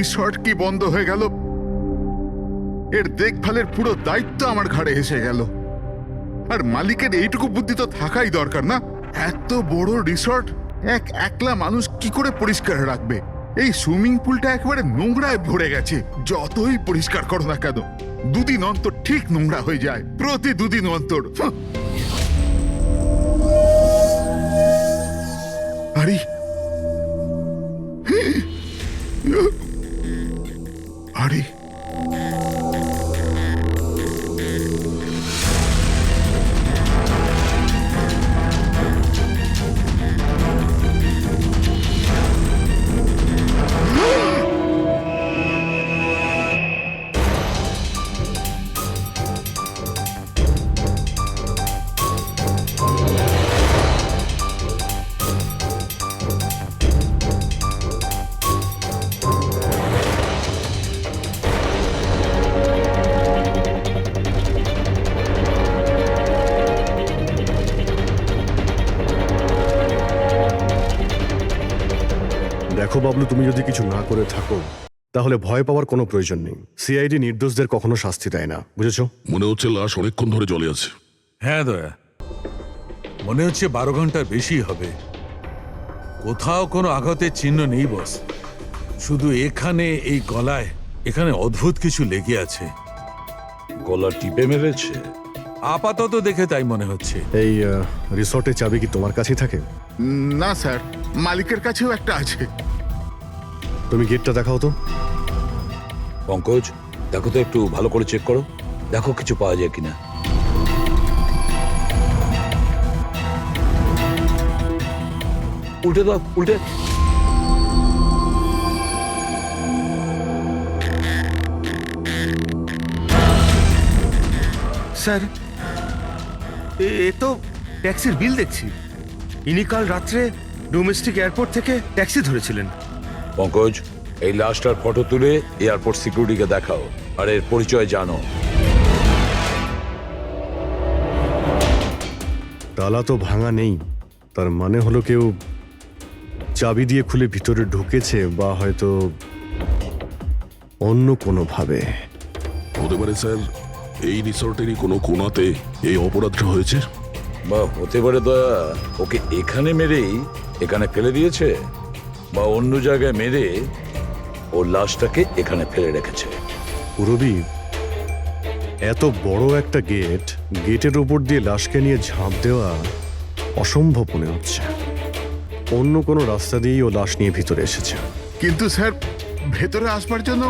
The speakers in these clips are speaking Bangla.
রিসর্ট কি বন্ধ হয়ে গেল, এর দেখভালের পুরো দায়িত্ব আমার ঘাড়ে এসে গেল। আর মালিকের এইটুকু বুদ্ধি তো থাকাই দরকার না? এত বড় রিসর্ট একলা মানুষ কি করে পরিষ্কার রাখবে? এই সুইমিং পুলটা একেবারে নোংরায় ভরে গেছে। যতই পরিষ্কার করো না কেন, দুদিন অন্তর ঠিক নোংরা হয়ে যায়, প্রতি দুদিন অন্তর। আরে আরে দেখো বাবলু, তুমি যদি কিছু না করে থাকো তাহলে ভয় পাওয়ার কোনো প্রয়োজন নেই। সিআইডি নির্দোষদের কখনো শাস্তি দেয় না, বুঝেছো? মনে হচ্ছে লাশ অনেকক্ষণ ধরে জলে আছে। হ্যাঁ দয়া, মনে হচ্ছে 12 ঘন্টার বেশি হবে। কোথাও কোনো আঘাতের চিহ্ন নেই বস, শুধু এখানে এই গলায় এখানে অদ্ভুত কিছু লেগে আছে। গলা টিপে মেরেছে? আপাতত দেখে তাই মনে হচ্ছে। এই রিসর্টের চাবি কি তোমার কাছেই থাকে? না স্যার, মালিকের কাছেও একটা আছে। তুমি গেটটা দেখাও তো। পঙ্কজ, দেখো তো, একটু ভালো করে চেক করো, দেখো কিছু পাওয়া যায় কিনা। উল্টে দাও, উল্টে। স্যার, এ তো ট্যাক্সির বিল দেখছি। ইনি কাল রাত্রে ডোমেস্টিক এয়ারপোর্ট থেকে ট্যাক্সি ধরেছিলেন। পঙ্কজ, এই লাশটার ফটো তুলে এয়ারপোর্ট সিকিউরিটিকে দেখাও, আর এর পরিচয় জানো। তালা তো ভাঙা নেই, তার মানে হলো কেউ চাবি দিয়ে খুলে ভিতরে ঢুকেছে, বা হয়তো অন্য কোনোভাবে। হতে পারে স্যার, এই রিসর্টেরই কোনো কোণাতে এই অপরাধটা হয়েছে। বা হতে পারে দয়া ওকে এখানে মেরেই এখানে ফেলে দিয়েছে, বা অন্য জায়গায় মেরে ওর লাশটাকে এখানে ফেলে রেখেছে। পুরবী, এত বড় একটা গেটের উপর দিয়ে লাশকে নিয়ে ঝাঁপ দেওয়া অসম্ভব মনে হচ্ছে। অন্য কোনো রাস্তা দিয়েই ও লাশ নিয়ে ভিতরে এসেছে। কিন্তু স্যার, ভেতরে আসবার জন্য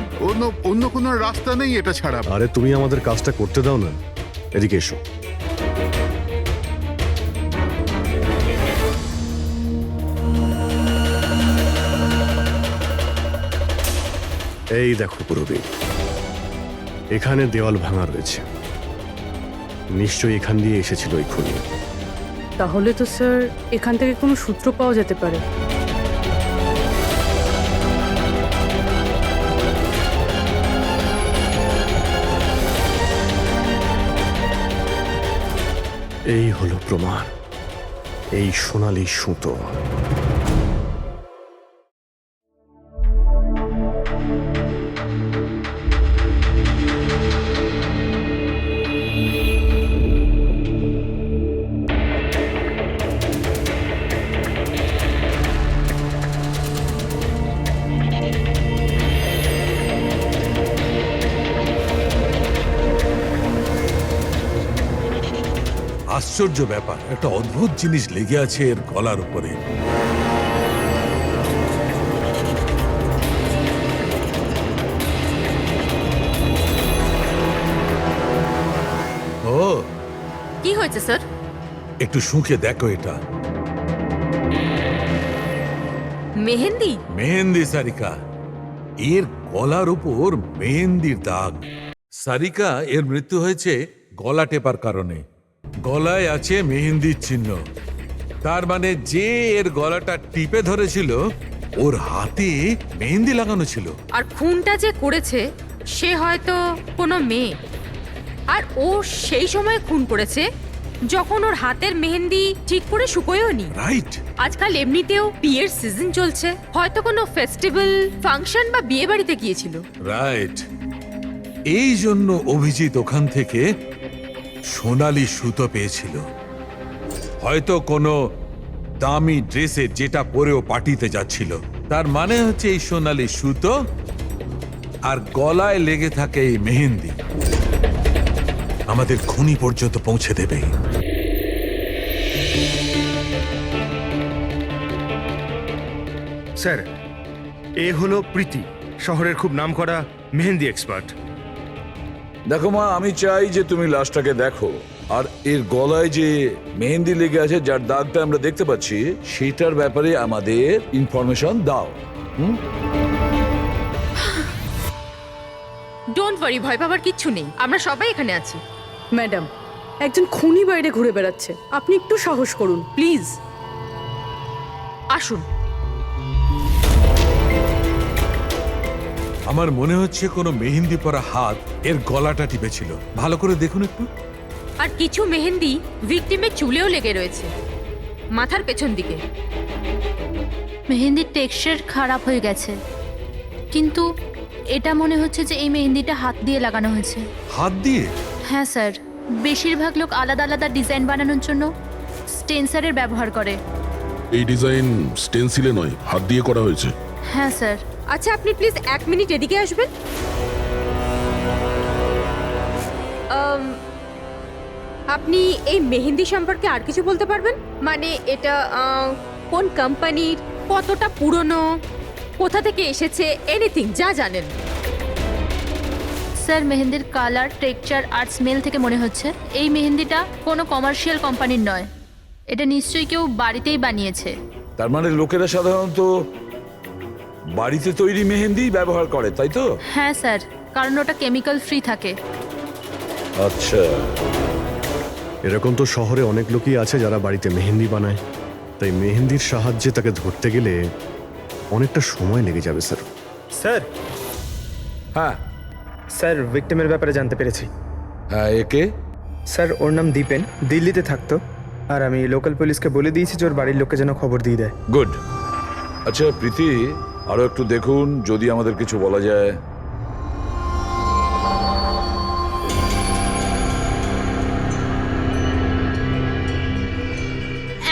অন্য কোনো রাস্তা নেই এটা ছাড়া। আরে তুমি আমাদের কাজটা করতে দাও না, এদিকে এসো। এই দেখো পুরবী, এখানে দেওয়াল ভাঙা রয়েছে, নিশ্চয়ই এখান দিয়ে এসেছিল এই খুনি। তাহলে তো স্যার এখান থেকে কোনো সূত্র পাওয়া যেতে পারে। এই হলো প্রমাণ, এই সোনালী সুতো। আশ্চর্য ব্যাপার, একটা অদ্ভুত জিনিস লেগে আছে এর গলার উপরে। ও, কি হয়েছে স্যার? একটু শুঁকে দেখো এটা। মেহেন্দি? মেহেন্দি সারিকা, এর গলার উপর মেহেন্দির দাগ। সারিকা, এর মৃত্যু হয়েছে গলা টেপার কারণে। গলায় আছে মেহেন্দির চিহ্ন, তার মানে যে এর গলাটা টিপে ধরেছিল ওর হাতে মেহেন্দি লাগানো ছিল। আর খুনটা যে করেছে সে হয়তো কোনো মেয়ে, আর ও সেই সময় খুন করেছে যখন ওর হাতের মেহেন্দি ঠিক করে শুকোয়ও নি। রাইট। আজকাল এমনিতেও বিয়ের সিজন চলছে, হয়তো কোনো ফেস্টিভ্যাল, ফাংশন বা বিয়ে বাড়িতে গিয়েছিল। রাইট। এই জন্য অভিজিৎ ওখান থেকে সোনালি সুতো পেয়েছিল। হয়তো কোনো দামি ড্রেসে যেটা পরেও পার্টিতে যাচ্ছিল। তার মানে হচ্ছে এই সোনালি সুতো আর গলায় লেগে থাকে এই মেহেন্দি আমাদের খুনি পর্যন্ত পৌঁছে দেবে। স্যার, এ হলো প্রীতি, শহরের খুব নামকরা মেহেন্দি এক্সপার্ট। দেখো মা, আমি চাই যে তুমি লাশটাকে দেখো আর এর গলায় যে মেহেন্দি লেগে আছে, যার দাগটা আমরা দেখতে পাচ্ছি, সেটার ব্যাপারে আমাদের ইনফরমেশন দাও। ডোন্ট ওয়ারি, ভয় পাবার কিচ্ছু নেই, আমরা সবাই এখানে আছি। ম্যাডাম, একজন খুনি বাইরে ঘুরে বেড়াচ্ছে, আপনি একটু সাহস করুন প্লিজ। আসুন। আমার মনে হচ্ছে কোনো মেহেন্দি পরা হাত এর গলাটা টিপেছিল। ভালো করে দেখুন একটু। আর কিছু মেহেন্দি ভিকটিমের চুলেও লেগে রয়েছে, মাথার পেছন দিকে। মেহেন্দির টেক্সচার খারাপ হয়ে গেছে, কিন্তু এটা মনে হচ্ছে যে এই মেহেন্দিটা হাত দিয়ে লাগানো হয়েছে। হাত দিয়ে? হ্যাঁ স্যার, বেশিরভাগ লোক আলাদা আলাদা ডিজাইন বানানোর জন্য স্টেন্সারের ব্যবহার করে। এই ডিজাইন স্টেন্সিলে নয়, হাত দিয়ে করা হয়েছে। হ্যাঁ স্যার। আচ্ছা, আপনি প্লিজ 1 মিনিট এদিকে আসবেন। আপনি এই মেহেন্দি সম্পর্কে আর কিছু বলতে পারবেন? মানে এটা কোন কোম্পানির, কতটা পুরনো, কোথা থেকে এসেছে, এনিথিং যা জানেন। স্যার, মেহেন্দির কালার, টেক্সচার আর স্মেল থেকে মনে হচ্ছে এই মেহেন্দিটা কোনো কমার্শিয়াল কোম্পানির নয়। এটা নিশ্চয়ই কেউ বাড়িতেই বানিয়েছে। তার মানে লোকেরা সাধারণত বাড়িতে তৈরি মেহেন্দি ব্যবহার করে, তাই তো? হ্যাঁ স্যার, কারণ ওটা কেমিক্যাল ফ্রি থাকে। আচ্ছা। এরকম তো শহরে অনেক লোকই আছে যারা বাড়িতে মেহেন্দি বানায়, তাই মেহেন্দির সাহায্যে তাকে ধরতে গেলে অনেকটা সময় লেগে যাবে স্যার। স্যার, হ্যাঁ স্যার, ভিক্টিমের ব্যাপারে জানতে পেরেছি। হ্যাঁ, একে? স্যার, ওর নাম দীপেন, দিল্লিতে থাকতো। আর আমি লোকাল পুলিশকে বলে দিয়েছি যে ওর বাড়ির লোককে যেন খবর দিয়ে দেয়। গুড। আচ্ছা প্রীতি, আরো একটু দেখুন যদি আমাদের কিছু বলা যায়।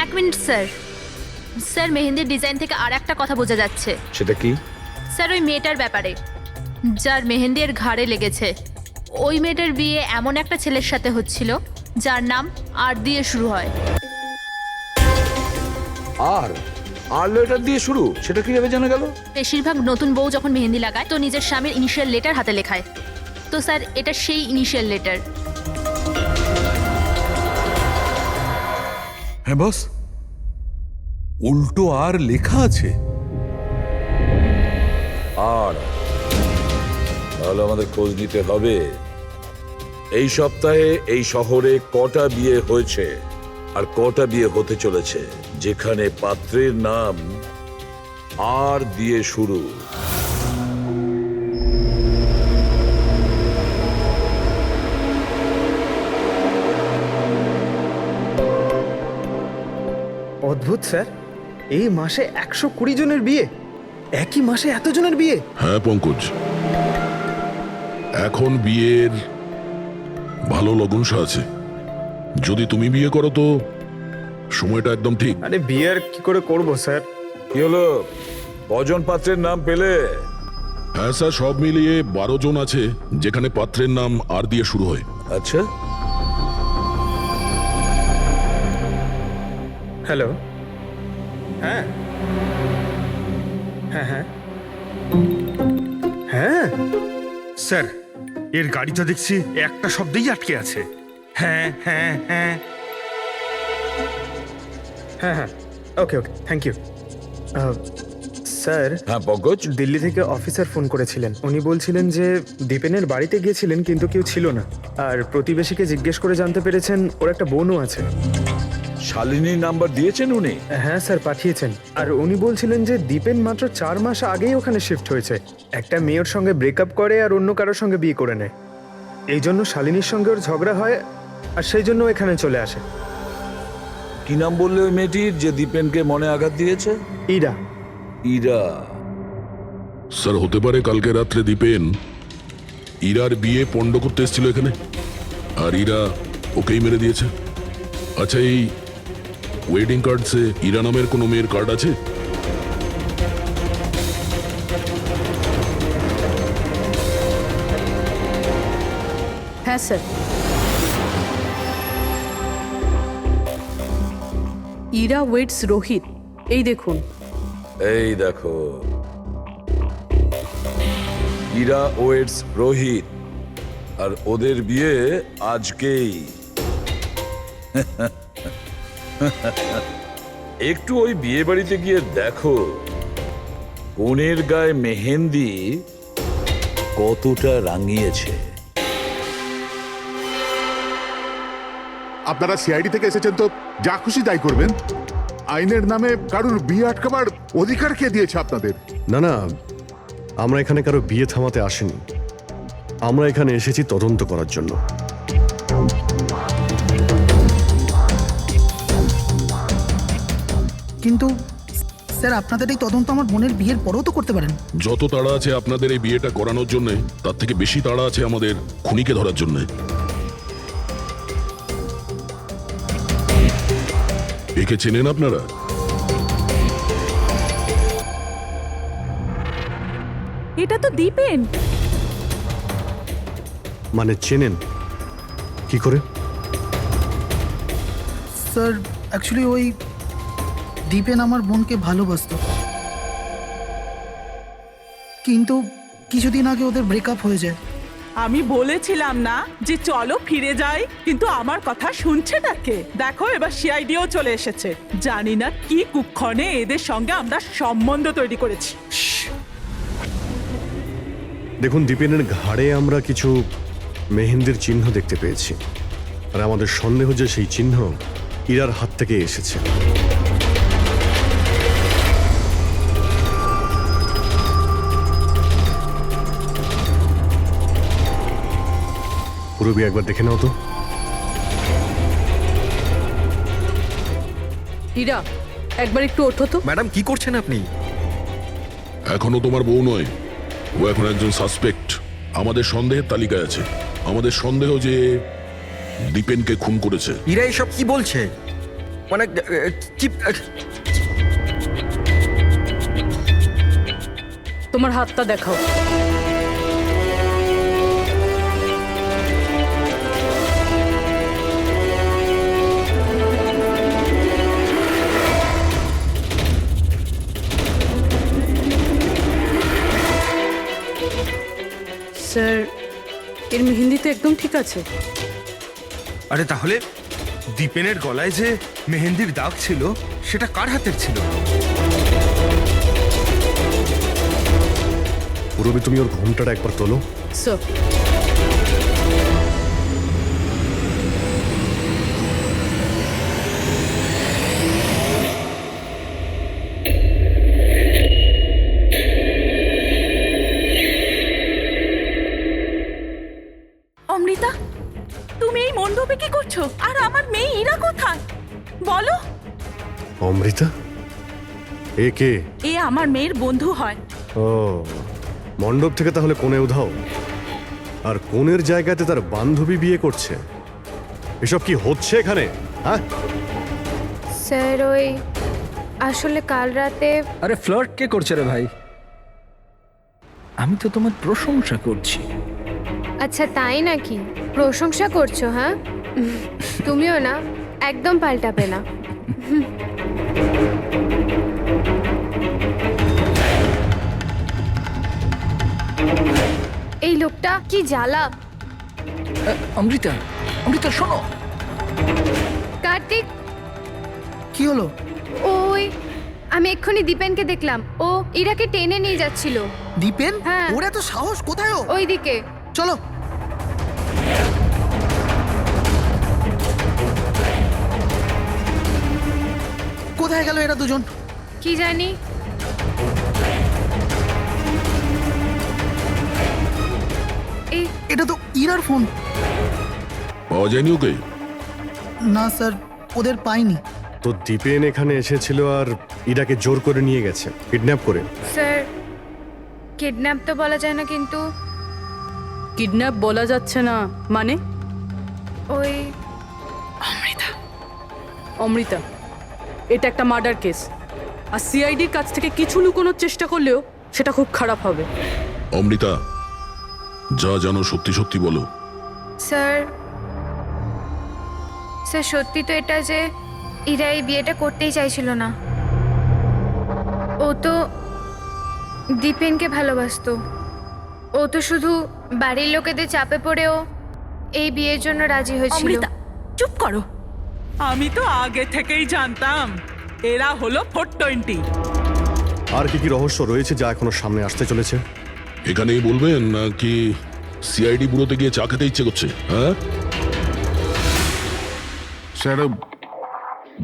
এক মিনিট স্যার। স্যার, মেহেন্দির ডিজাইন থেকে আর একটা কথা বোঝা যাচ্ছে। সেটা কি? স্যার, ওই মেয়েটার ব্যাপারে, যার মেহেন্দি এর ঘাড়ে লেগেছে। ওই মেয়েটার বিয়ে এমন একটা ছেলের সাথে হচ্ছিল যার নাম আর দিয়ে শুরু হয়। আর লেটার দিয়ে শুরু, সেটা কিভাবে জানা গেল? বেশিরভাগ নতুন বউ যখন মেহেন্দি লাগায় তো নিজের স্বামীর ইনিশিয়াল লেটার হাতে লেখায়। তো স্যার, এটা সেই ইনিশিয়াল লেটার। হ্যাঁ বস, উল্টো আর লেখা আছে। আর তাহলে আমাদের খোঁজ নিতে হবে এই সপ্তাহে এই শহরে কটা বিয়ে হয়েছে আর কটা বিয়ে হতে চলেছে যেখানে পাত্রের নাম আর দিয়ে শুরু। অদ্ভুত স্যার, এই মাসে 120 জনের বিয়ে, একই মাসে এতজনের বিয়ে। হ্যাঁ পঙ্কজ, এখন বিয়ের ভালো লগ্নসা আছে। যদি তুমি বিয়ে করো তো সময়টা একদম ঠিক। আরে বিয়ে আর কি করে করবো স্যার? কি হলো, কজন পাত্রের নাম পেলে? হ্যাঁ স্যার, সব মিলিয়ে 12 জন আছে যেখানে পাত্রের নাম আর দিয়ে শুরু হয়। আচ্ছা, হ্যালো, হ্যাঁ হ্যাঁ হ্যাঁ হ্যাঁ স্যার, এর গাড়ি তো দেখছি একটা শব্দেই আটকে আছে। হ্যাঁ হ্যাঁ হ্যাঁ হ্যাঁ হ্যাঁ, ওকে ওকে, থ্যাংক ইউ। স্যার, হ্যাঁ পঙ্কজ। দিল্লি থেকে অফিসার ফোন করেছিলেন। উনি বলছিলেন যে দীপেনের বাড়িতে গিয়েছিলেন কিন্তু কেউ ছিল না। আর প্রতিবেশীকে জিজ্ঞেস করে জানতে পেরেছেন ওর একটা বোনও আছে। শালিনীর নাম্বার দিয়েছেন উনি? হ্যাঁ স্যার, পাঠিয়েছেন। আর উনি বলছিলেন যে দীপেন মাত্র 4 মাস আগেই ওখানে শিফট হয়েছে। একটা মেয়ের সঙ্গে ব্রেকআপ করে আর অন্য কারোর সঙ্গে বিয়ে করে নেয়। এই জন্য শালিনীর সঙ্গে ওর ঝগড়া হয় আর সেই জন্য এখানে চলে আসে। কি নাম বললে ওই মেয়েটির যে দীপেনকে মনে আঘাত দিয়েছে? ইরা। ইরা। স্যার হতে পারে কালকে রাত্রে দীপেন ইরার বিয়ে পণ্ড করতে এসেছিল এখানে, আর ইরা ওকেই মেরে দিয়েছে। আচ্ছা, এই ওয়েডিং কার্ডসে ইরা নামের কোনো মেয়ের কার্ড আছে? হ্যাঁ স্যার, ইরা ওয়েটস রোহিত, এই দেখুন। এই দেখো, ইরা ওয়েটস রোহিত, আর ওদের বিয়ে আজকেই। একটু ওই বিয়ে বাড়িতে গিয়ে দেখো কনের গায়ে মেহেন্দি কতটা রাঙিয়েছে। আপনারা সিআইডি থেকে এসেছেন তো যা খুশি তাই করবেন। আইনের নামে কারুর বিয়ে আটকাবার অধিকার কে দিয়েছে আপনাদের? না না, আমরা এখানে কারো বিয়ে থামাতে আসিনি। আমরা এখানে এসেছি তদন্ত করার জন্য। কিন্তু স্যার, আপনাদের এই তদন্ত আমার বোনের বিয়ের পরেও তো করতে পারেন। যত তাড়া আছে আপনাদের এই বিয়েটা করানোর জন্য, তার থেকে বেশি তাড়া আছে আমাদের খুনিকে ধরার জন্য। একে চেনেন আপনারা? এটা তো দীপেন। মানে চেনেন কি করে? স্যার, অ্যাকচুয়ালি ওই দীপেন আমার বোনকে ভালোবাসতো, কিন্তু কিছুদিন আগে ওদের ব্রেকআপ হয়ে যায়। আমি বলেছিলাম না যে চলো ফিরে যাই, কিন্তু আমার কথা শুনছে না কে? দেখো এবার সিআইডিও চলে এসেছে। জানি না কি কুক্ষণে এদের সঙ্গে আমরা সম্বন্ধ তৈরি করেছি। দেখুন, দীপেনের ঘাড়ে আমরা কিছু মেহেন্দির চিহ্ন দেখতে পেয়েছি, আর আমাদের সন্দেহ যে সেই চিহ্ন ইরার হাত থেকে এসেছে। পুরবি একবার দেখে নাও তো। ইরা, একবার একটু ওঠো তো। ম্যাডাম, কি করছেন আপনি? এখনো তোমার বউ নয়, ও এখন একজন সাসপেক্ট। আমাদের সন্দেহের তালিকায় আছে। আমাদের সন্দেহ যে দীপেনকে খুন করেছে। ইরা এসব কি বলছে? মানে কি? তোমার হাতটা দেখাও। স্যার, এর মেহেন্দি তো একদম ঠিক আছে। আরে তাহলে দীপেনের গলায় যে মেহেন্দির দাগ ছিল সেটা কার হাতের ছিল? পুরবি, তুমি ওর ঘোমটাটা একবার তোলো। স্যার, অমৃতা, তুমি এই মণ্ডপে কি করছো? আর আমার মেয়ে ইরা কোথায় বলো? অমৃতা? এ কে? এ আমার মেয়ের বন্ধু হয়। ও, মণ্ডপ থেকে তাহলে কোণে উধাও, আর কোণের জায়গাতে তার বান্ধবী বিয়ে করছে। এসব কি হচ্ছে এখানে? হ্যাঁ স্যার, ওই আসলে কাল রাতে। আরে ফ্লার্ট কে করছে রে ভাই? আমি তো তোমার প্রশংসা করছি। আচ্ছা তাই নাকি? প্রশংসা করছো? হ্যাঁ, তুমিও না, একদম পাল্টাবে না। এই লোকটা কি জ্বালা। অমৃতা, অমৃতা শোনো। কার্তিক, কি হলো? ওই আমি এক্ষুনি দীপেনকে দেখলাম, ও ইরাকে টেনে নিয়ে যাচ্ছিল। দীপেন? হ্যাঁ। ওরা তো সাহস কোথায়? ওইদিকে চলো। কোথায় গেল এরা দুজন? কি জানি। এটা তো ইরার ফোন। পাওয়া যায়নি ওকে? না স্যার, ওদের পাইনি। তো দীপেন এখানে এসেছিল আর ইরাকে জোর করে নিয়ে গেছে, কিডন্যাপ করে। স্যার কিডন্যাপ তো বলা যায় না, কিন্তু কিডন্যাপ বলা যাচ্ছে না মানে? ওই অমৃতা, এটা একটা মার্ডার কেস, আর সিআইডির কাছ থেকে কিছু লুকোনোর চেষ্টা করলেও সেটা খুব খারাপ হবে। অমৃতা, যা জানো সত্যি সত্যি বলো। স্যার স্যার সত্যি তো এটা যে ইরা এই বিয়েটা করতেই চাইছিল না। ও তো দীপেনকে ভালোবাসতো। ও তো শুধু বাড়ির লোকেদের চাপে পড়েও এই বিয়ের জন্য রাজি হয়েছিল। অমৃতা চুপ করো, আমি তো আগে থেকেই জানতাম এরা হলো 420। আর কি কি রহস্য রয়েছে যা এখনো সামনে আসতে চলেছে? এখানেই বলবেন নাকি সিআইডি ব্যুরোতে গিয়ে চা খেতে ইচ্ছে করছে? হ্যাঁ স্যার,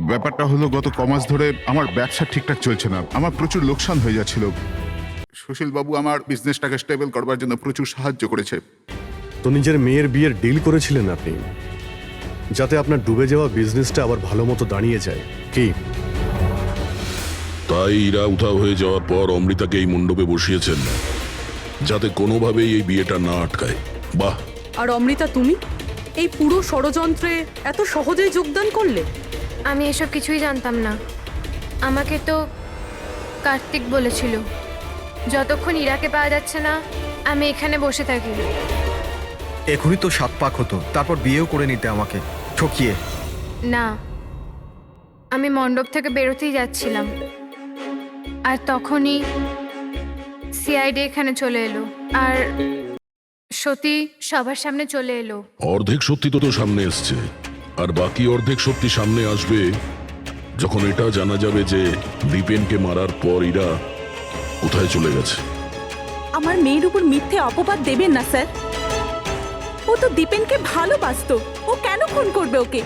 ব্যাপারটা হলো গত কমাস ধরে আমার ব্যবসা ঠিকঠাক চলছে না, আমার প্রচুর লোকসান হয়ে যাচ্ছিল। সুশীল বাবু আমার বিজনেসটাকে স্টেবল করবার জন্য প্রচুর সাহায্য করেছে। তো নিজের মেয়ের বিয়ের ডিল করেছিলেন আপনি, যাতে আপনার ডুবে যাওয়া বিজনেসটা আবার ভালো মতো দাঁড়িয়ে যায়, কি? তাই ইরা উধাও হয়ে যাওয়ার পর অমৃতাকে এই মণ্ডপে বসিয়েছেন যাতে কোনোভাবেই এই বিয়েটা না আটকায়। বাহ! আর অমৃতা, তুমি এই পুরো ষড়যন্ত্রে এত সহজেই যোগদান করলে? আমি এসব কিছুই জানতাম না। আমাকে তো কার্তিক বলেছিল যতক্ষণ ইরাকে পাওয়া যাচ্ছে না আমি এখানে বসে থাকি। এখনই তো 7 পাক হতো, তারপর বিয়েও করে নিতে আমাকে ঠকিয়ে। না, আমি মণ্ডপ থেকে বেরোতেই যাচ্ছিলাম, আর তখনই সিআইডি এখানে চলে এলো, আর সত্যি সবার সামনে চলে এলো। অর্ধেক সত্যি তো সামনে এসছে, আর বাকি অর্ধেক সত্যি সামনে আসবে যখন এটা জানা যাবে যে দীপেনকে মারার পর ইরা কোথায় চলে গেছে। আমার মেয়ের উপর মিথ্যে অপবাদ দেবেন না স্যার। ও তো দীপেনকে ভালোবাসতো, ও কেন খুন করবে ওকে?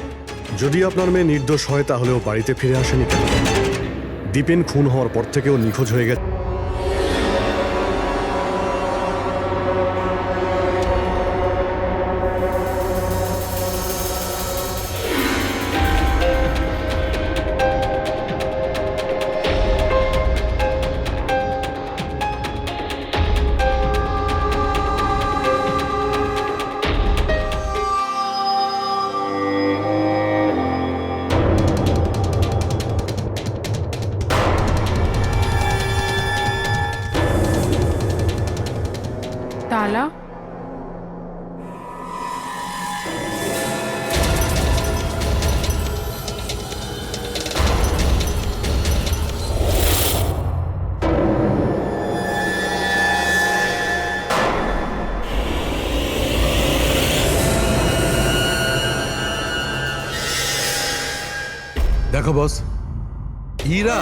যদি আপনার মেয়ে নির্দোষ হয় তাহলে ও বাড়িতে ফিরে আসেনি কেন? দীপেন খুন হওয়ার পর থেকে ও নিখোঁজ হয়ে গেছে। তালা? দেখো বস, ইরা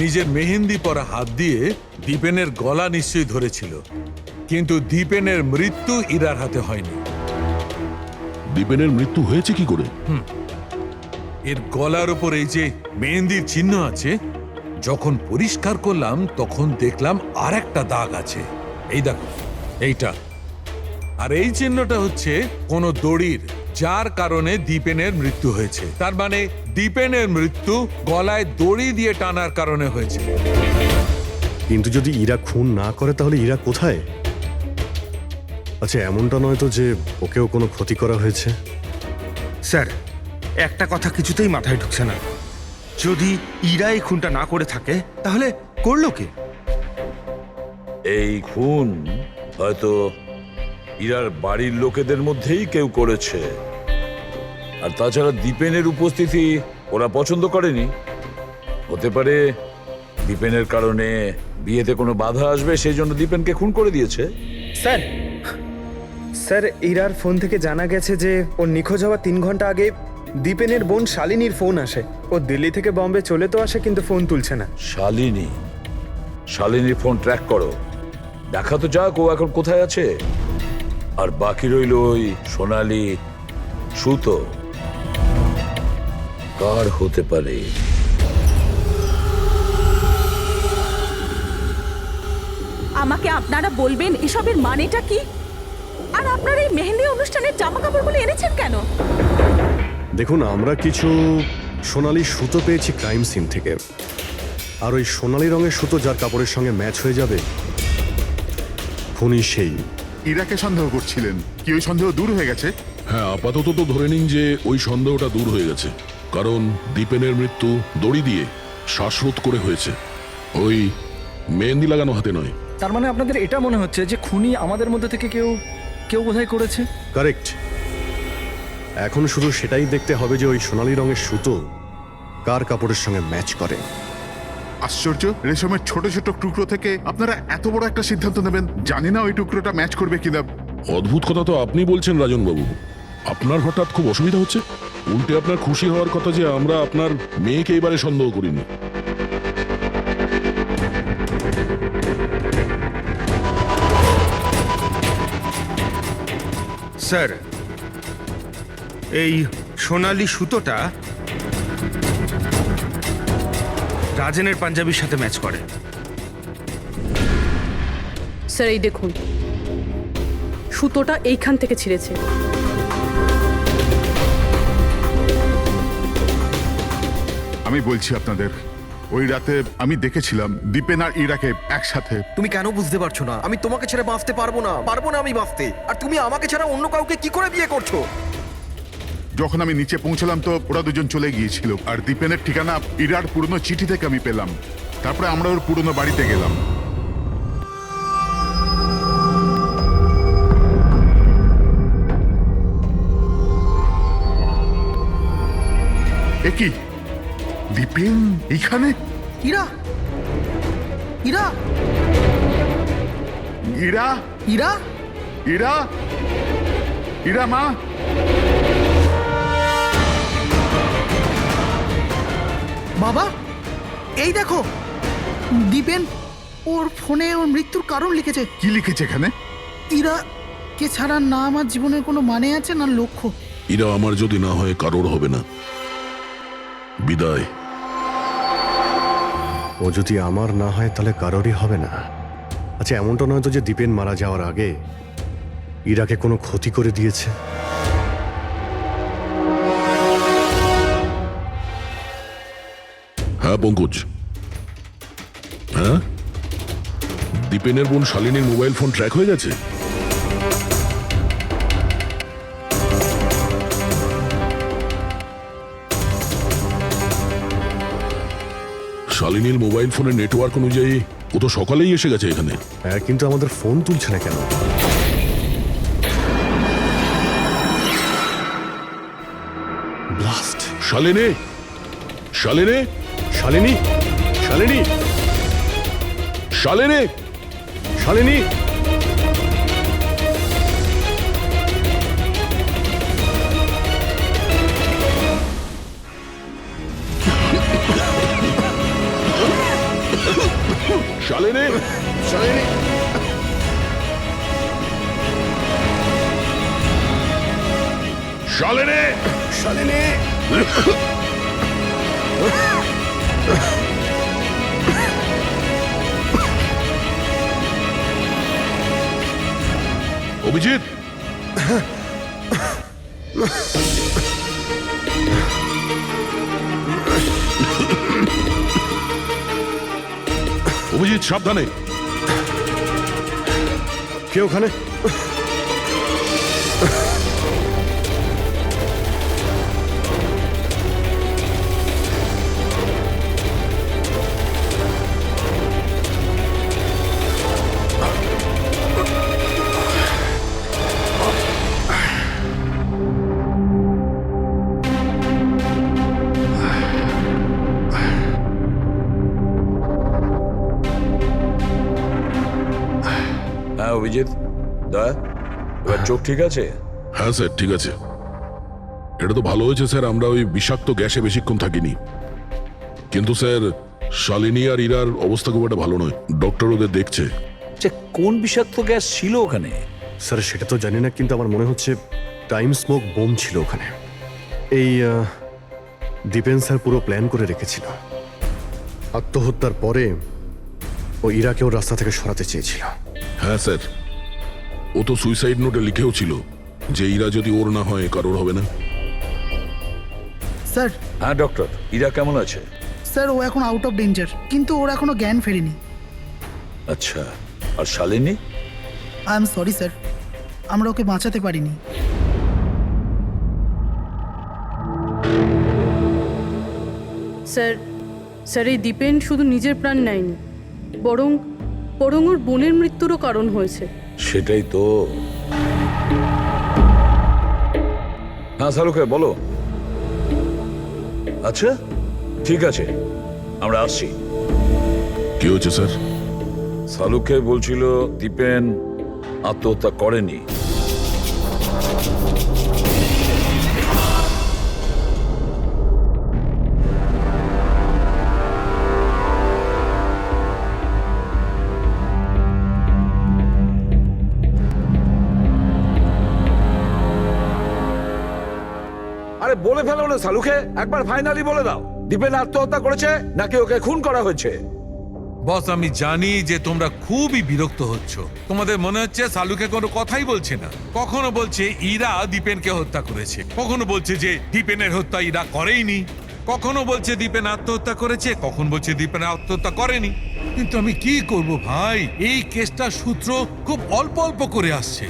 নিজের মেহেন্দি পরা হাত দিয়ে দীপেনের গলা নিশ্চয়ই ধরেছিল, কিন্তু দীপেনের মৃত্যু ইরার হাতে হয়নি। দীপেনের মৃত্যু হয়েছে কি করে? এর গলার উপর এই যে মেহেন্দির চিহ্ন আছে, যখন পরিষ্কার করলাম তখন দেখলাম আর একটা দাগ আছে। এই দেখো, এইটা। আর এই চিহ্নটা হচ্ছে কোনো দড়ির, যার কারণে দীপেনের মৃত্যু হয়েছে। তার মানে দীপেনের মৃত্যু গলায় দড়ি দিয়ে টানার কারণে হয়েছে। কিন্তু যদি ইরা খুন না করে তাহলে ইরা কোথায়? আচ্ছা, এমনটা নয় তো যে ওকেও কোনো ক্ষতি করা হয়েছে? স্যার, একটা কথা কিছুতেই মাথায় ঢুকছে না। যদি ইরা এই খুনটা না করে থাকে তাহলে করলো কে? এই খুন হয়তো ইরার বাড়ির লোকেদের মধ্যেই কেউ করেছে। আর তাছাড়া দীপেনের উপস্থিতি ওরা পছন্দ করেনি। হতে পারে দীপেনের কারণে বিয়েতে কোনো বাধা আসবে, সেই জন্য দীপেনকে খুন করে দিয়েছে। স্যার, স্যার, ইরার ফোন থেকে জানা গেছে যে ওর নিখোঁজ হওয়ার 3 ঘন্টা আগে দীপেনের বোন শালিনীর ফোন আসে। ও দিল্লি থেকে বম্বে চলে তো আসে, কিন্তু ফোন তুলছে না। শালিনীর ফোন ট্র্যাক করো, দেখা তো যাক ও এখন কোথায় আছে। আর বাকি রইল ওই সোনালি সুতো, কার হতে পারে? আমাকে আপনারা বলবেন এসবের মানেটা কি? আর আপনারা এই মেহেন্দি অনুষ্ঠানের জামা কাপড়গুলো এনেছেন কেন? দেখুন, আমরা কিছু সোনালি সুতো পেয়েছি ক্রাইম সিন থেকে। আর ওই সোনালি রঙের সুতো যার কাপড়ের সঙ্গে ম্যাচ হয়ে যাবে, খুনি সেই। ইরাকে সন্দেহ করছিলেন, কি ওই সন্দেহ দূর হয়ে গেছে? হ্যাঁ, আপাতত তো ধরে নিন যে ওই সন্দেহটা দূর হয়ে গেছে, কারণ দীপেনের মৃত্যু দড়ি দিয়ে শ্বাসরোধ করে হয়েছে, ওই মেহেন্দি লাগানো হাতে নয়। তার মানে আপনাদের এটা মনে হচ্ছে যে খুনি আমাদের মধ্যে থেকে কেউ বোধহয় করেছে? কারেক্ট। এখন শুধু সেটাই দেখতে হবে যে ওই সোনালি রঙের সুতো কার কাপড়ের সঙ্গে ম্যাচ করে। আশ্চর্য, রেশমের ছোট ছোট টুকরো থেকে আপনারা এত বড় একটা সিদ্ধান্ত নেবেন। জানি না ওই টুকরোটা ম্যাচ করবে কিনা। অদ্ভুত কথা তো আপনি বলছেন রাজন বাবু। আপনার হঠাৎ খুব অসুবিধা হচ্ছে? উল্টে আপনার খুশি হওয়ার কথা যে আমরা আপনার মেয়েকে এবারে সন্দেহ করিনি। স্যার, এই সোনালি সুতোটা রাজেনের পাঞ্জাবির সাথে ম্যাচ করে। স্যার এই দেখুন, সুতোটা এইখান থেকে ছিঁড়েছে। আমি বলছি আপনাদের, ওই রাতে আমি দেখেছিলাম দীপেন আর ইরাকে একসাথে। তুমি কেন বুঝতে পারছো না? আমি তোমাকে ছেড়ে বাঁচতে পারবো না আমি বাঁচতে। আর তুমি আমাকে ছাড়া অন্য কাউকে কি করে বিয়ে করছো? যখন আমি নিচে পৌঁছলাম তো ওরা দুজন চলে গিয়েছিল, আর দীপেনের ঠিকানা ইরার পুরনো চিঠি থেকে আমি পেলাম। তারপরে আমরা ওর পুরনো বাড়িতে গেলাম। এ কি, দীপেন এইখানে? ইরা ইরা ইরা ইরা ইরা ইরা মা, বাবা, এই দেখো, দীপেন ওর ফোনে ওর মৃত্যুর কারণ লিখেছে। কি লিখেছে এখানে? ইরা কে ছাড়া না আমার জীবনের কোনো মানে আছে না লক্ষ্য। এরা আমার যদি না হয় কারোর হবে না। বিদায়। ও যদি আমার না হয় তাহলে কারোরই হবে না। আচ্ছা, এমনটা নয় তো যে দীপেন মারা যাওয়ার আগে ইরাকে কোনো ক্ষতি করে দিয়েছে? হ্যাঁ পঙ্কজ, হ্যাঁ, দীপেনের বোন শালিনীর মোবাইল ফোন ট্র্যাক হয়ে গেছে। শালিনীর মোবাইল ফোনের নেটওয়ার্ক অনুযায়ী ও তো সকালেই এসে গেছে এখানে। হ্যাঁ, কিন্তু আমাদের ফোন তুলছে না কেন? ব্লাস্ট। শালিনী, শালিনী, শালিনী, শালিনী, শালিনী, শালিনী। শালিনী, শালিনী, শালিনী, শালিনী। অভিজিৎ, অভিজিৎ সাবধানে। কে ওখানে? হ্যাঁ অভিজিৎ, এবার চোখ ঠিক আছে? হ্যাঁ স্যার, ঠিক আছে। এটা তো ভালো হয়েছে স্যার আমরা ওই বিষাক্ত গ্যাসে বেশিক্ষণ থাকিনি। কিন্তু স্যার, শালিনী আর ইরার অবস্থা খুব একটা ভালো নয়। ডক্টর ওদের দেখছে। কোন বিষাক্ত গ্যাস ছিল ওখানে? স্যার সেটা তো জানি না, কিন্তু আমার মনে হচ্ছে টাইম স্মোক বোম ছিল ওখানে। এই দীপেন স্যার পুরো প্ল্যান করে রেখেছিল। আত্মহত্যার পরে ও ইরাকে ওর রাস্তা থেকে সরাতে চেয়েছিল। হ্যাঁ স্যার, ও তো সুইসাইড নোটে লিখেও ছিল যে ইরা যদি ওর না হয় কারোর হবে না। স্যার হ্যাঁ ডক্টর, ইরা কেমন আছে? স্যার ও এখন আউট অফ ডেঞ্জার, কিন্তু ওর এখনো জ্ঞান ফেরেনি। আচ্ছা, আর Shalini? I am sorry sir, আমরা ওকে বাঁচাতে পারিনি। স্যার স্যার এই দীপেন শুধু নিজের প্রাণ নেয়নি, বরং বরং ওর বোনের মৃত্যুরও কারণ হয়েছে। সেটাই তো। হ্যাঁ শালুকে বলো। আচ্ছা ঠিক আছে, আমরা আসছি। কি হয়েছে স্যার? শালুকে বলছিল দীপেন আত্মহত্যা করেনি। আরে বলে ফেলো না শালুকে, একবার ফাইনালি বলে দাও, দীপেন আত্মহত্যা করেছে নাকি ওকে খুন করা হয়েছে? বস, আমি জানি যে তোমরা খুবই বিরক্ত হচ্ছ। তোমাদের মনে হচ্ছে সালুকে কোনো কথাই বলছে না। কখনো বলছে ইরা দীপেনকে হত্যা করেছে, কখনো বলছে যে দীপেনের হত্যা ইরা করেইনি, কখনো বলছে দীপেন আত্মহত্যা করেছে, কখন বলছে দীপেন আত্মহত্যা করেনি। কিন্তু আমি কি করব ভাই, এই কেসটার সূত্র খুব অল্প অল্প করে আসছে।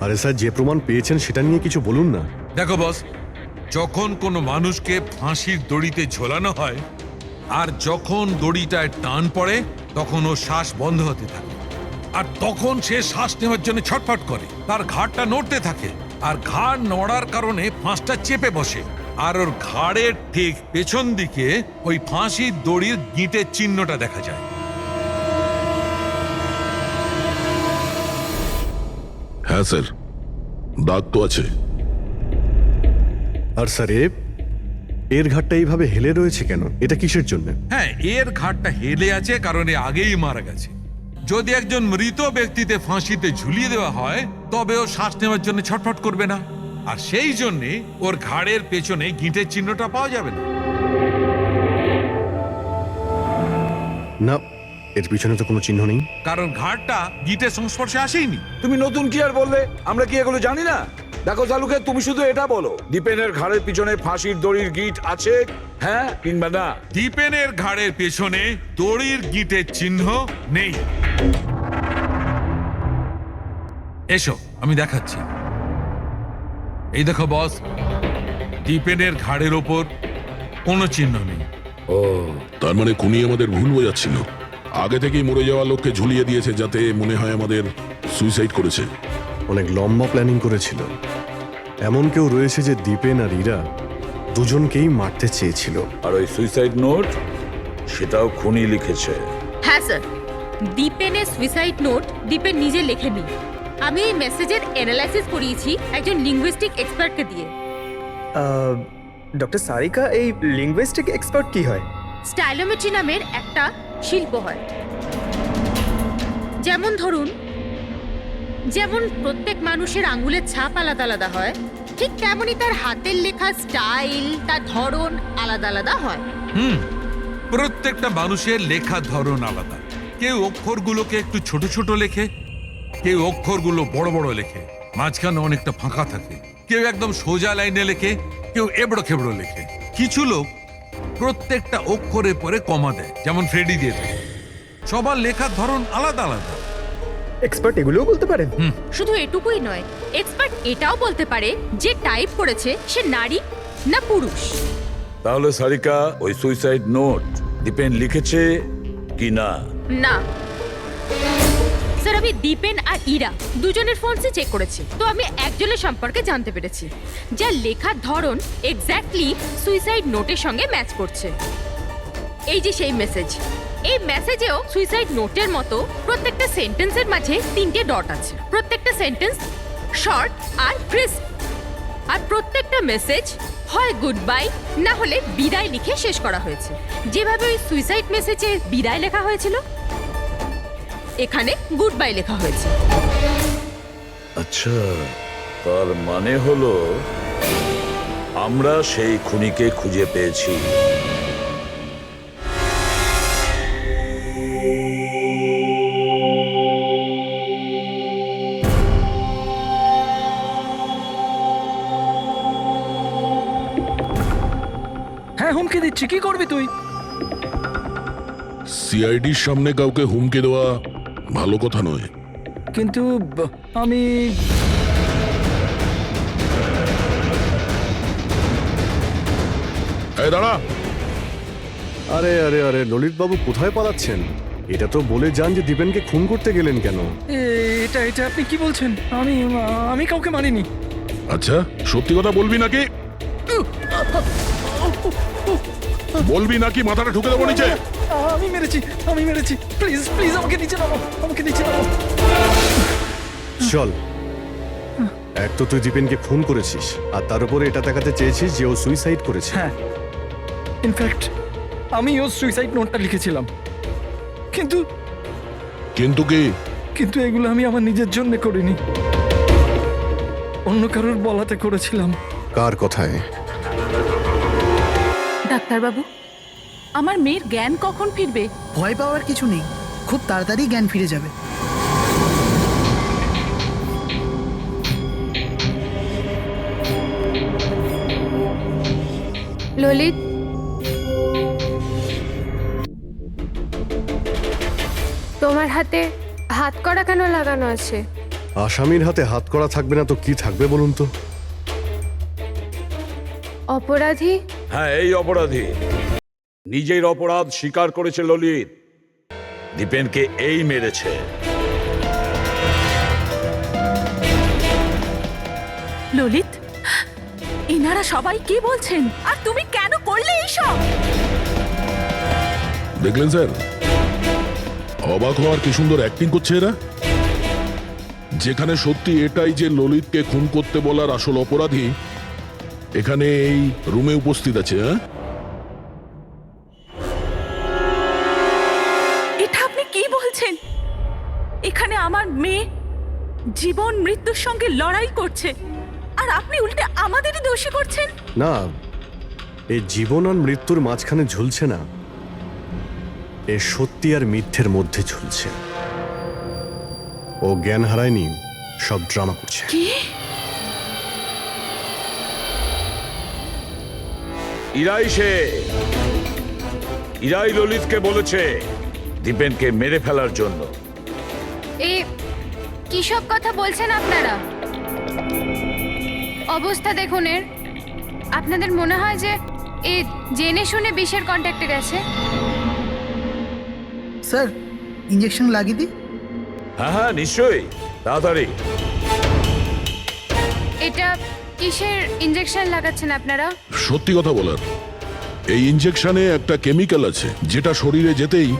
আরে স্যার, যে প্রমাণ পেয়েছেন সেটা নিয়ে কিছু বলুন না। দেখো বস, যখন কোনো মানুষকে ফাঁসির দড়িতে ঝোলানো হয় আর যখন দড়িটায় টান পড়ে তখন ওর শ্বাস বন্ধ হতে থাকে, আর তখন সে শ্বাস নেওয়ার জন্য ছটফট করে, তার ঘাড়টা নড়তে থাকে, আর ঘাড় নড়ার কারণে ফাঁসটা চেপে বসে, আর ওর ঘাড়ের ঠিক পেছন দিকে ওই ফাঁসির দড়ির গিঁটের চিহ্নটা দেখা যায়। হ্যাঁ স্যার, দাগ তো আছে। আর স্যার এর ঘাটটা এইভাবে হেলে রয়েছে কেন? এটা কিসের জন্য? হ্যাঁ, এর ঘাড়টা হেলে আছে কারণ এ আগেই মারা গেছে। যদি একজন মৃত ব্যক্তিতে ফাঁসিতে ঝুলিয়ে দেওয়া হয় তবে ও শ্বাস নেওয়ার জন্য ছটফট করবে না, আর সেই জন্যে ওর ঘাড়ের পেছনে গিঁটের চিহ্নটা পাওয়া যাবে না। না, এর পিছনে তো কোনো চিহ্ন নেই। কারণ ঘাড়টা গিঁটের সংস্পর্শে আসেনি। তুমি নতুন কি আর বললে? আমরা কি এগুলো জানি না? দেখো শালুকে, তুমি শুধু এটা বলো, দীপেনের ঘাড়ের পিছনে ফাঁসির দড়ির গিঁট আছে, হ্যাঁ কিংবা না? দীপেনের ঘাড়ের পেছনে দড়ির গিঁটের চিহ্ন নেই। এসো আমি দেখাচ্ছি। এই দেখো বস, দীপেনের ঘাড়ের ওপর কোনো চিহ্ন নেই। ও, তার মানে খুনি আমাদের ভুল বোঝাচ্ছিল। আগে থেকেই মরে যাওয়া লোককে ঝুলিয়ে দিয়েছে যাতে মনে হয় আমাদের সুইসাইড করেছে। অনেক লম্বা প্ল্যানিং করেছিল। এমন কেউ রয়েছে যে দীপেন আর ইরা দুজনকেই মারতে চেয়েছিল। আর ওই সুইসাইড নোট, সেটাও খুনি লিখেছে। হ্যাঁ স্যার, দীপেনের সুইসাইড নোট দীপেন নিজে লেখেনি। আমি এই মেসেজের অ্যানালাইসিস করিয়েছি একজন লিঙ্গুইস্টিক এক্সপার্টকে দিয়ে। ডক্টর সারিকা, এই লিঙ্গুইস্টিক এক্সপার্ট কি হয়? স্টাইলোমেট্রি নামের একটা শিল্প হয়। যেমন প্রত্যেক মানুষের আঙ্গুলের ছাপ আলাদা আলাদা হয়, ঠিক তেমনই তার হাতের লেখা স্টাইল, তার ধরন আলাদা আলাদা হয়। প্রত্যেকটা মানুষের লেখার ধরন আলাদা। কেউ অক্ষরগুলোকে একটু ছোট ছোট লেখে, কেউ অক্ষরগুলো বড় বড় লেখে, মাঝখানে অনেকটা ফাঁকা থাকে, কেউ একদম সোজা লাইনে লেখে, কেউ এবড়ো খেবড়ো লেখে। কিছু লোক প্রত্যেকটা অক্ষরের পরে কমা দেয়, যেমন ফ্রেডি দিয়ে থাকে। সবার লেখার ধরন আলাদা আলাদা। এক্সপার্ট এগুলোও বলতে পারেন? শুধু এটুকুই নয়, এক্সপার্ট এটাও বলতে পারে যে টাইপ করেছে সে নারী না পুরুষ। তাহলে সারিকা, ওই সুইসাইড নোট দীপেন লিখেছে কি না? না স্যার, আমি দীপেন আর ইরা দুজনের ফোনসে চেক করেছি, তো আমি একজনের সম্পর্কে জানতে পেরেছি যার লেখার ধরন এক্স্যাক্টলি সুইসাইড নোটের সঙ্গে ম্যাচ করছে। এই যে সেই মেসেজ, এই মেসেজেও সুইসাইড নোটের মতো প্রত্যেকটা সেন্টেন্সের মাঝে 3টে ডট আছে। প্রত্যেকটা সেন্টেন্স শর্ট আর ক্রিস্প, আর প্রত্যেকটা মেসেজ হয় গুড বাই না হলে বিদায় লিখে শেষ করা হয়েছে। যেভাবে ওই সুইসাইড মেসেজে বিদায় লেখা হয়েছিল, এখানে গুড বাই লেখা হয়েছে। আচ্ছা, তার মানে হলো আমরা সেই খুনিকে খুঁজে পেয়েছি। আমায় হুমকি দিচ্ছি, কি করবি তুই? সিআইডির সামনে কাউকে হুমকি দেওয়া ভালো কথা নয়। কিন্তু আমি এই দাঁড়া, আরে আরে আরে ললিত বাবু কোথায় পালাচ্ছেন? এটা তো বলে যান যে দীপেনকে খুন করতে গেলেন কেন? এটা এটা আপনি কি বলছেন? আমি আমি কাউকে মারিনি। আচ্ছা সত্যি কথা বলবি নাকি? বলবি নাকি মাথাটা ঢুকে দেবো নিচে? আমি মেরেছি, প্লিজ প্লিজ আমাকে নিচে নামো, আমাকে নিচে নামো। চল, এক তো তুই দীপেনকে খুন করেছিস আর তার উপরে এটা দেখাতে চেয়েছিস যে ও সুইসাইড করেছে। হ্যাঁ, ইনফ্যাক্ট আমি ওর সুইসাইড নোটটা লিখেছিলাম, কিন্তু কিন্তু কি? কিন্তু এগুলো আমি আমার নিজের জন্য করিনি, অন্য কারোর বলাতে করেছিলাম। কার কথায়? ডাক্তারবাবু, আমার মেয়ের জ্ঞান কখন ফিরবে? ভয় পাওয়ার কিছু নেই, খুব তাড়াতাড়ি জ্ঞান ফিরে যাবে। ললিত, তোমার হাতে হাত করা কেন লাগানো আছে? আসামির হাতে হাত করা থাকবে না তো কি থাকবে বলুন তো? অপরাধী? হ্যাঁ, এই অপরাধী নিজের অপরাধ স্বীকার করেছে ললিত। দীপেনকে এই মেরেছে। ললিত, এনারা সবাই কি বলছেন আর তুমি কেন করলে এইসব? দেখলেন স্যার, অবাক হওয়ার কি সুন্দর অ্যাক্টিং করছে এরা। যেখানে সত্যি এটাই যে ললিতকে খুন করতে বলার আসল অপরাধী এখানে এই রুমে উপস্থিত আছে। হ্যাঁ, এটা আপনি কি বলছেন? এখানে আমার মেয়ে জীবন মৃত্যুর সঙ্গে লড়াই করছে আর আপনি উল্টে আমাদেরই দোষী করছেন। না, এই জীবন আর মৃত্যুর মাঝখানে ঝুলছে না, এ সত্যি আর মিথ্যের মধ্যে ঝুলছে। ও জ্ঞান হারায়নি, সব ড্রামা করছে। কি? ইরাই ললিতকে বলেছে দীপেনকে মেরে ফেলার জন্য। এই কি সব কথা বলছেন আপনারা? অবস্থা দেখুন এর। আপনাদের মনে হয় যে এ জেনে শুনে বিষের কন্ট্যাক্টে গেছে? স্যার, ইঞ্জেকশন লাগিয়ে দিই? হ্যাঁ হ্যাঁ, নিশ্চয়ই, তাড়াতাড়ি। এটা কিসের ইঞ্জেকশন লাগাচ্ছেন আপনারা? সত্যি কথা বলার, এই ইনজেকশনে একটা কেমিক্যাল আছে যেটা শরীরে যেতেই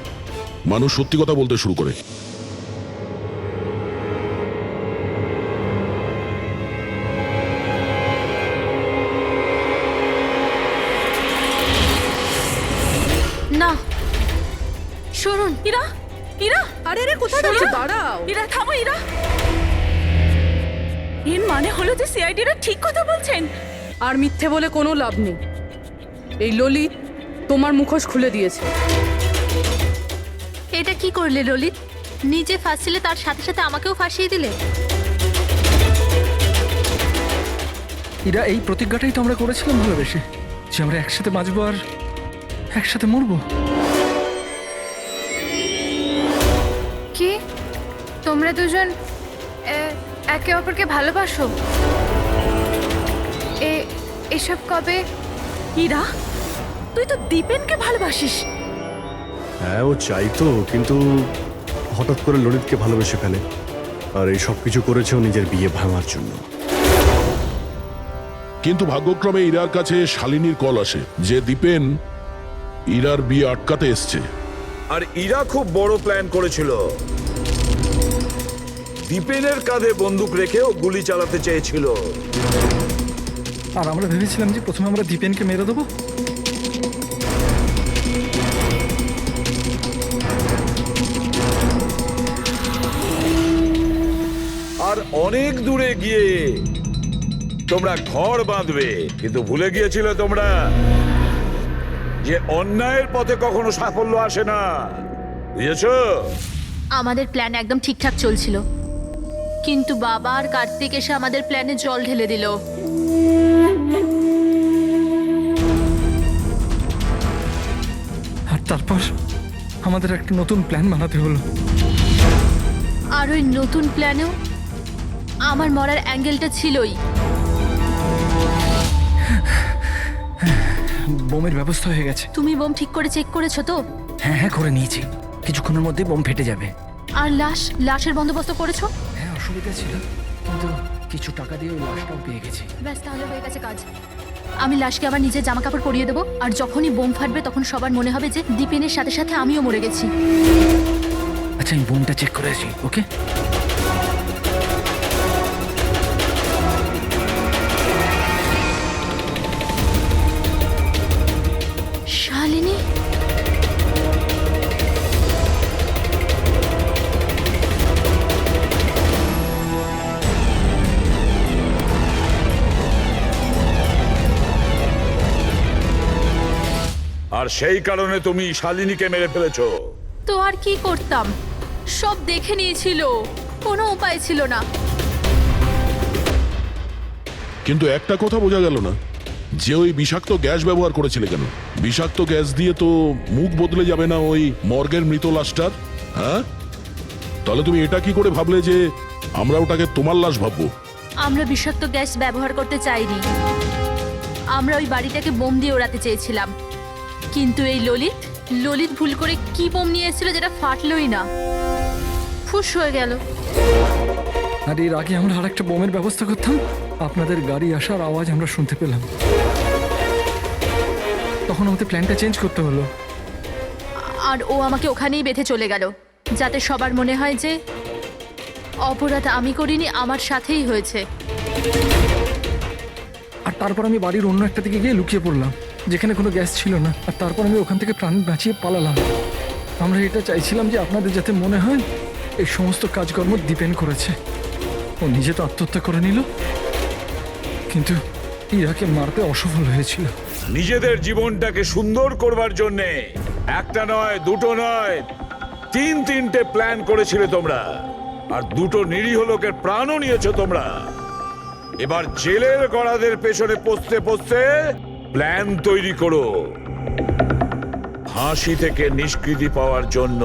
মানুষ সত্যি কথা বলতে শুরু করে। না, শুনুন। ইরা, ইরা, আরে রে কোথায় যাচ্ছে? দাঁড়াও। ইরা থামো, ইরা। এর মানে হলো যে সিআইডিরা ঠিক কথা বলছেন। আর মিথ্যে বলে কোনো লাভ নেই। এই ললিত তোমার মুখোশ খুলে দিয়েছে। এটা কি করলে ললিত? নিজে ফাঁসছিলে তার সাথে সাথে আমাকেও ফাঁসিয়ে দিলে। এরা এই প্রতিজ্ঞাটাই তো আমরা করেছিলাম ভালোবেসে, যে আমরা একসাথে বাঁচবো আর একসাথে মরবো। কি তোমরা দুজন একে অপরকে ভালোবাসো? এসব কবে? ইরা, তুই তো দীপেনকে ভালোবাসিস। হ্যাঁ, ও চাইতো, কিন্তু হঠাৎ করে ললিতকে ভালোবেসে ফেলে। আর এই সব কিছু করেছে ও নিজের বিয়ে ভাঙার জন্য। কিন্তু ভাগ্যক্রমে ইরার কাছে শালিনীর কল আসে যে দীপেন ইরার বিয়ে আটকাতে এসছে। আর ইরা খুব বড় প্ল্যান করেছিল। দীপেনের কাঁধে বন্দুক রেখে ও গুলি চালাতে চেয়েছিল। আর আমরা ভেবেছিলাম যে প্রথমে আমরা দীপেনকে মেরে দেবো। আর অনেক দূরে গিয়ে তোমরা ঘর বাঁধবে, কিন্তু ভুলে গিয়েছিলে তোমরা যে অন্যায়ের পথে কখনো সাফল্য আসে না। বুঝেছো? আমাদের প্ল্যান একদম ঠিকঠাক চলছিল, কিন্তু বাবা আর কার্তিক এসে আমাদের প্ল্যানে জল ঢেলে দিল। আমাদের একটা নতুন প্ল্যান বানাতে হলো। আর ওই নতুন প্ল্যানেও আমার মরার অ্যাঙ্গেলটা ছিলই। বোমের ব্যবস্থা হয়ে গেছে। তুমি বোম ঠিক করে চেক করেছো তো? হ্যাঁ হ্যাঁ, করে নিয়েছি। কিছুক্ষণের মধ্যেই বোম ফেটে যাবে। আর লাশের বন্দোবস্ত করেছো? হ্যাঁ, অসুবিধা ছিল, কিন্তু কিছু টাকা দিয়ে ওই লাশটাও পেয়ে গেছি। ব্যাস, তাহলে হয়ে গেছে কাজ। আমি লাশকে আবার নিজের জামা কাপড় পরিয়ে দেবো, আর যখনই বোম ফাটবে তখন সবার মনে হবে যে দীপেনের সাথে সাথে আমিও মরে গেছি। আচ্ছা, আমি বোমটা চেক করে আসি। ওকে? শালিনী, আর সেই কারণে তুমি শালিনীকে মেরে ফেলেছো। তো আর কি করতাম? সব দেখে নিয়েছিল, কোনো উপায় ছিল না। কিন্তু একটা কথা বোঝা গেল না, যে ওই বিষাক্ত গ্যাস ব্যবহার করেছিলে কেন? বিষাক্ত গ্যাস দিয়ে তো মুখ বদলে যাবে না ওই মর্গের মৃত লাশটার? হ্যাঁ, তাহলে তুমি এটা কি করে ভাবলে যে আমরা ওটাকে তোমার লাশ ভাববো? আমরা বিষাক্ত গ্যাস ব্যবহার করতে চাইনি। আমরা ওই বাড়িটাকে বোম দিয়ে ওড়াতে চেয়েছিলাম, কিন্তু এই ললিত ভুল করে কি বোম নিয়ে এসেছিল যেটা ফাটলই না, ফুস হয়ে গেল। আর এর আগে আমরা আরেকটা বোমের ব্যবস্থা করতাম, আপনাদের গাড়ি আসার আওয়াজ আমরা শুনতে পেলাম। তখন আমাদের প্ল্যানটা চেঞ্জ করতে হলো। আর ও আমাকে ওখানেই বেঁধে চলে গেল, যাতে সবার মনে হয় যে অপরাধ আমি করিনি, আমার সাথেই হয়েছে। আর তারপর আমি বাড়ির অন্য একটা দিকে গিয়ে লুকিয়ে পড়লাম, যেখানে কোনো গ্যাস ছিল না। আর তারপর আমি ওখান থেকে প্রাণ বাঁচিয়ে পালালাম। আমরা এটা চাইছিলাম যে আপনাদের যাতে মনে হয় এই সমস্ত কাজকর্ম দীপেন করেছে। ও নিজে তো আত্মহত্যা করে নিল, কিন্তু ইরাকে মারতে অসফল হয়েছিল। নিজেদের জীবনটাকে সুন্দর করবার জন্যে একটা নয়, দুটো নয়, তিনটে প্ল্যান করেছিলে তোমরা, আর দুটো নিরীহ লোকের প্রাণও নিয়েছো তোমরা। এবার জেলের গড়াদের পেছনে পৌঁছতে পৌঁছতে প্ল্যান তৈরি করো ফাঁসি থেকে নিষ্কৃতি পাওয়ার জন্য।